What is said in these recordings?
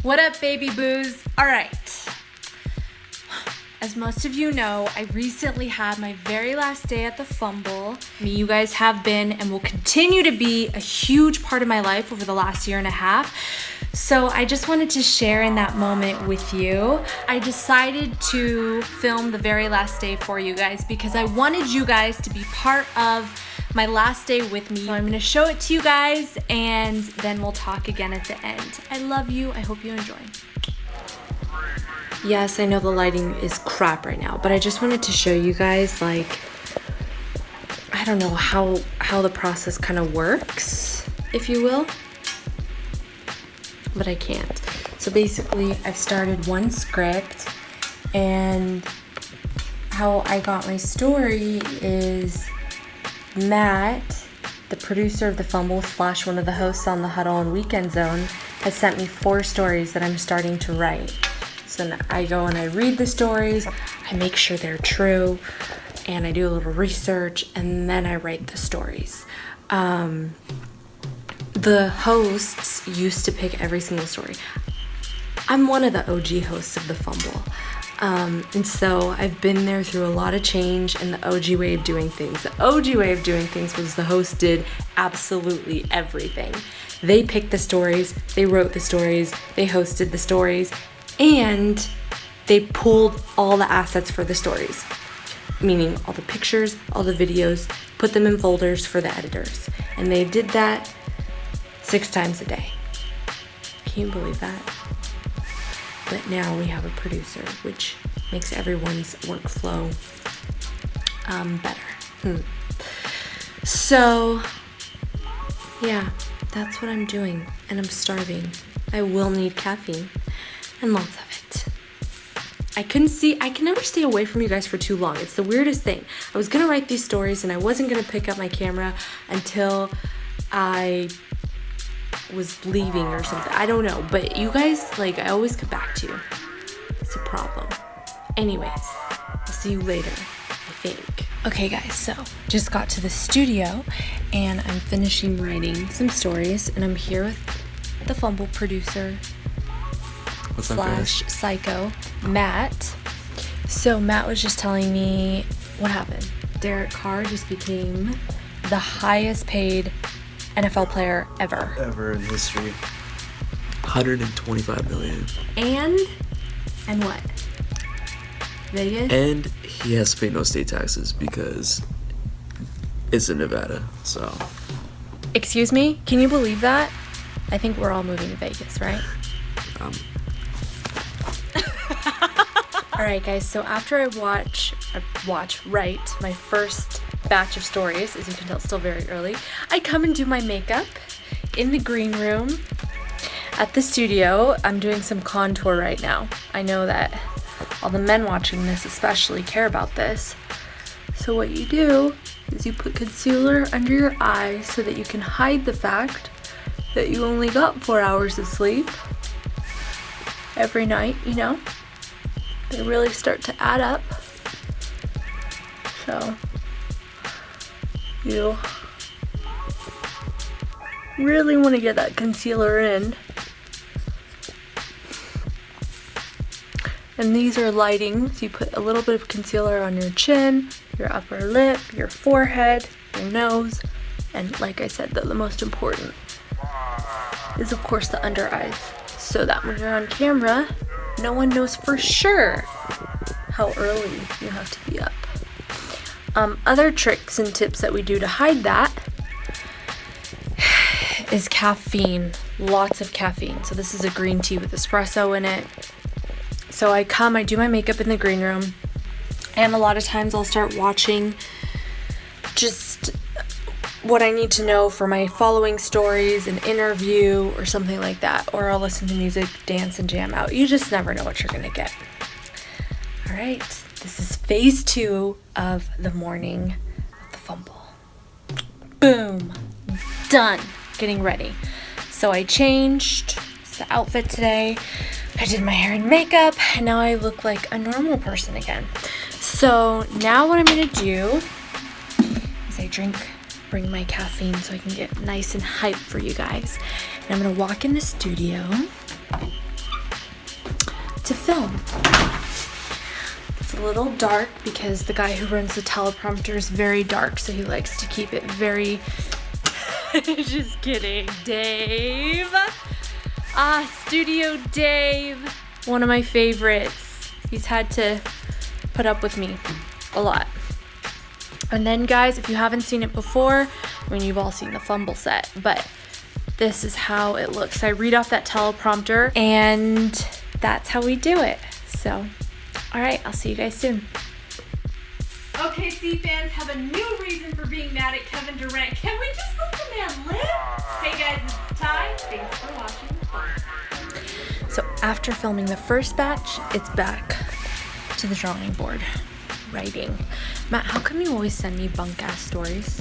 What up, baby boos? All right. As most of you know, I recently had my very last day at the Fumble. You guys have been and will continue to be a huge part of my life over the last year and a half. So I just wanted to share in that moment with you. I decided to film the very last day for you guys because I wanted you guys to be part of my last day with me. So I'm gonna show it to you guys and then we'll talk again at the end. I love you, I hope you enjoy. Yes, I know the lighting is crap right now, but I just wanted to show you guys, like, I don't know how the process kind of works, if you will, but I can't. So basically, I've started one script, and how I got my story is Matt, the producer of the Fumble / one of the hosts on the Huddle and Weekend Zone, has sent me 4 stories that I'm starting to write. So now I go and I read the stories, I make sure they're true, and I do a little research, and then I write the stories. The hosts used to pick every single story. I'm one of the OG hosts of the Fumble. And so I've been there through a lot of change and the OG way of doing things. The OG way of doing things was the host did absolutely everything. They picked the stories, they wrote the stories, they hosted the stories, and they pulled all the assets for the stories, meaning all the pictures, all the videos, put them in folders for the editors. And they did that 6 times a day. Can you believe that? But now we have a producer, which makes everyone's workflow better. So, yeah, that's what I'm doing, and I'm starving. I will need caffeine. And lots of it. I can never stay away from you guys for too long. It's the weirdest thing. I was gonna write these stories and I wasn't gonna pick up my camera until I was leaving or something. I don't know, but you guys, like, I always come back to you. It's a problem. Anyways, I'll see you later, I think. Okay guys, so just got to the studio and I'm finishing writing some stories, and I'm here with the Fumble producer / psycho, Matt. So Matt was just telling me what happened. Derek Carr just became the highest paid NFL player ever. Ever in history. 125 million. And what? Vegas? And he has to pay no state taxes because it's in Nevada, so. Excuse me? Can you believe that? I think we're all moving to Vegas, right? Alright guys, so after I write my first batch of stories, as you can tell it's still very early, I come and do my makeup in the green room at the studio. I'm doing some contour right now. I know that all the men watching this especially care about this. So what you do is you put concealer under your eyes so that you can hide the fact that you only got 4 hours of sleep every night, you know? They really start to add up. So you really want to get that concealer in. And these are lighting, so you put a little bit of concealer on your chin, your upper lip, your forehead, your nose, and like I said, the most important is of course the under eyes, so that when you're on camera, no one knows for sure how early you have to be up. Other tricks and tips that we do to hide that is caffeine. Lots of caffeine. So this is a green tea with espresso in it. So I do my makeup in the green room, and a lot of times I'll start watching just what I need to know for my following stories, an interview or something like that, or I'll listen to music, dance, and jam out. You just never know what you're gonna get. All right, this is phase 2 of the morning of the Fumble. Boom, done, getting ready. So I changed, it's the outfit today. I did my hair and makeup, and now I look like a normal person again. So now what I'm gonna do is bring my caffeine so I can get nice and hyped for you guys. And I'm gonna walk in the studio, film. It's a little dark because the guy who runs the teleprompter is very dark, so he likes to keep it very... Just kidding, Dave. Studio Dave. One of my favorites. He's had to put up with me a lot. And then, guys, if you haven't seen it before, I mean, you've all seen the Fumble set, but this is how it looks. I read off that teleprompter, and that's how we do it. So, all right, I'll see you guys soon. Okay, C fans have a new reason for being mad at Kevin Durant. Can we just let the man live? Hey guys, it's Ty. Thanks for watching. So after filming the first batch, it's back to the drawing board. Writing. Matt, how come you always send me bunk ass stories?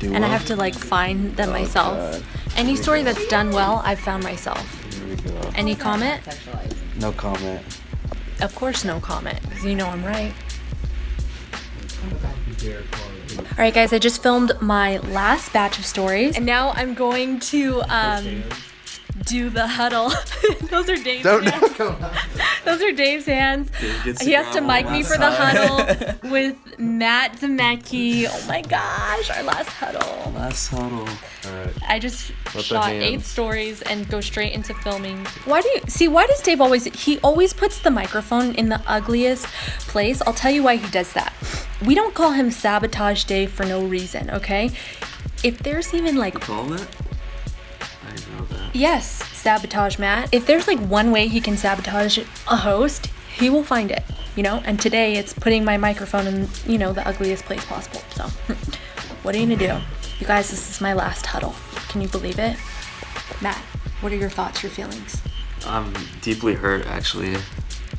And I have to like find them myself. God. Any story that's done well, I've found myself. Any comment? No comment. Of course no comment, because you know I'm right. Alright guys, I just filmed my last batch of stories, and now I'm going to do the huddle. Those are Dave's hands. Those are Dave's hands. He has to mic me for the huddle with Matt Zemecki. Oh my gosh, our last huddle. Last huddle. Alright. I just shot 8 stories and go straight into filming. Why does Dave he always puts the microphone in the ugliest place? I'll tell you why he does that. We don't call him Sabotage Dave for no reason, okay? If there's even like... You call that? I know that. Yes, Sabotage Matt. If there's like one way he can sabotage a host, he will find it, you know? And today it's putting my microphone in, you know, the ugliest place possible. So, what are you gonna do? You guys, this is my last huddle. Can you believe it? Matt, what are your thoughts, your feelings? I'm deeply hurt, actually.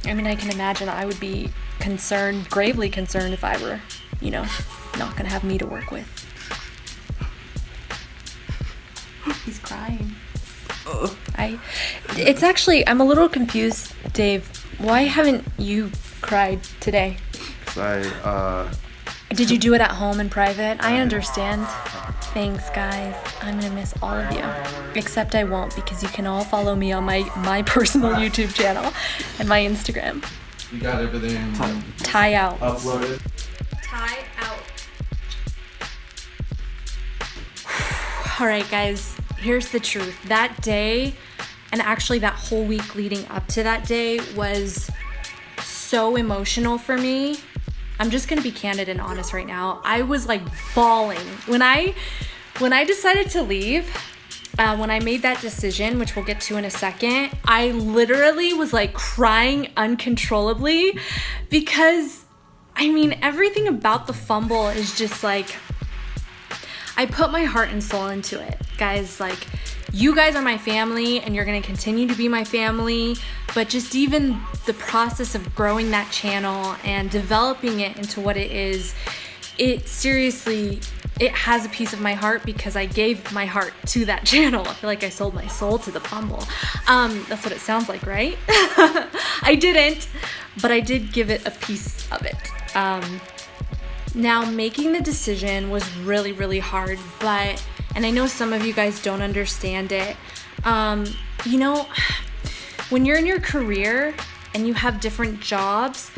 I mean, I can imagine I would be concerned, gravely concerned, if I were, you know, not gonna have me to work with. He's crying. It's actually, I'm a little confused, Dave. Why haven't you cried today? Did you do it at home in private? I understand. Thanks, guys. I'm gonna miss all of you. Except I won't, because you can all follow me on my personal YouTube channel and my Instagram. You got everything. Tie out. Uploaded. Tie out. All right, guys. Here's the truth. That day, and actually that whole week leading up to that day, was so emotional for me. I'm just gonna be candid and honest right now. I was like bawling when I decided to leave. When I made that decision, which we'll get to in a second, I literally was like crying uncontrollably because, I mean, everything about the Fumble is just like, I put my heart and soul into it. Guys, like, you guys are my family and you're gonna continue to be my family, but just even the process of growing that channel and developing it into what it is, it seriously, it has a piece of my heart because I gave my heart to that channel. I feel like I sold my soul to the Fumble. That's what it sounds like, right? I didn't, but I did give it a piece of it. Now, making the decision was really, really hard, and I know some of you guys don't understand it. You know, when you're in your career and you have different jobs,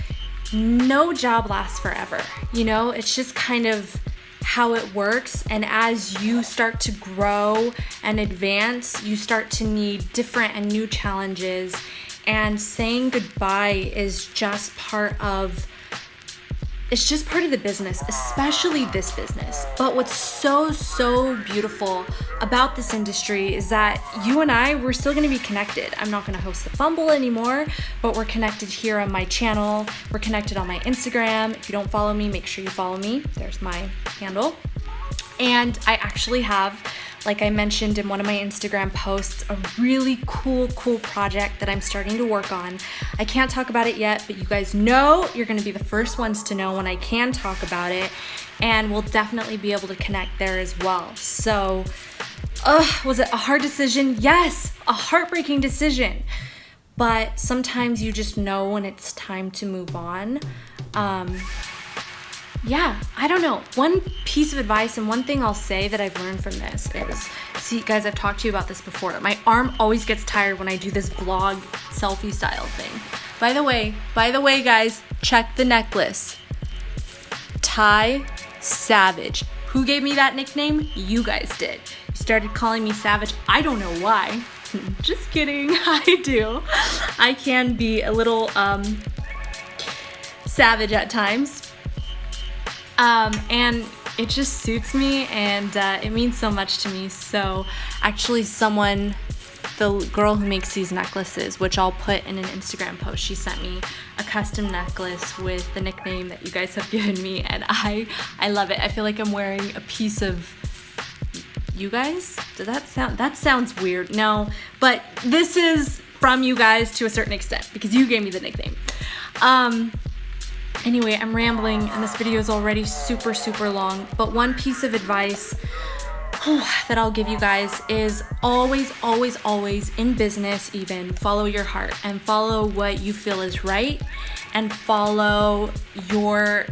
no job lasts forever. You know, it's just kind of how it works. And as you start to grow and advance, you start to need different and new challenges. And saying goodbye is just part of the business, especially this business. But what's so beautiful about this industry is that you and we're still gonna be connected. I'm not gonna host the Fumble anymore, but we're connected here on my channel. We're connected on my Instagram. If you don't follow me, make sure you follow me. There's my handle. And I actually have, like I mentioned in one of my Instagram posts, a really cool project that I'm starting to work on. I can't talk about it yet, but you guys know, you're gonna be the first ones to know when I can talk about it, and we'll definitely be able to connect there as well. So, was it a hard decision? Yes, a heartbreaking decision. But sometimes you just know when it's time to move on. yeah, I don't know. One piece of advice and one thing I'll say that I've learned from this is, see, guys, I've talked to you about this before. My arm always gets tired when I do this vlog selfie style thing. By the way, guys, check the necklace. Ty Savage. Who gave me that nickname? You guys did. You started calling me Savage. I don't know why. Just kidding. I do. I can be a little savage at times. And it just suits me, and it means so much to me. So actually the girl who makes these necklaces, which I'll put in an Instagram post, she sent me a custom necklace with the nickname that you guys have given me, and I love it. I feel like I'm wearing a piece of you guys. That sounds weird. No, but this is from you guys to a certain extent because you gave me the nickname. Anyway, I'm rambling and this video is already super, super long, but one piece of advice that I'll give you guys is always, always, always in business even, follow your heart and follow what you feel is right and follow your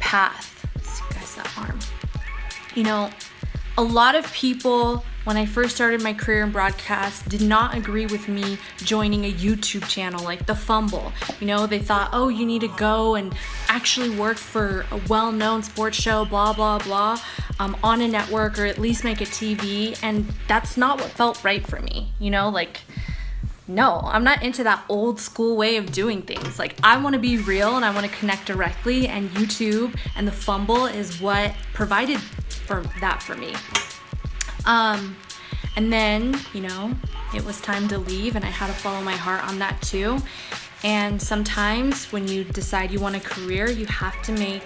path. Let's see, guys, that arm. A lot of people, when I first started my career in broadcast, did not agree with me joining a YouTube channel like the Fumble. They thought, oh, you need to go and actually work for a well-known sports show, blah, blah, blah, on a network, or at least make a TV. And that's not what felt right for me. No, I'm not into that old school way of doing things. I want to be real and I want to connect directly, and YouTube and the Fumble is what provided for me. And then, it was time to leave, and I had to follow my heart on that too. And sometimes when you decide you want a career, you have to make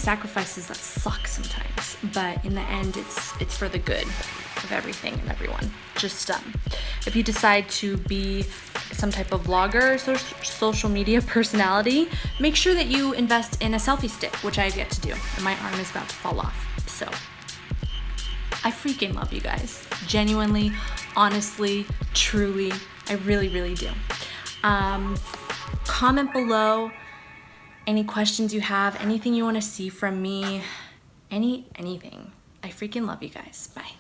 sacrifices that suck sometimes. But in the end, it's for the good of everything and everyone. Just if you decide to be some type of vlogger or social media personality, make sure that you invest in a selfie stick, which I have yet to do, and my arm is about to fall off. So I freaking love you guys. Genuinely, honestly, truly, I really, really do. Comment below any questions you have, anything you want to see from me, anything. I freaking love you guys. Bye.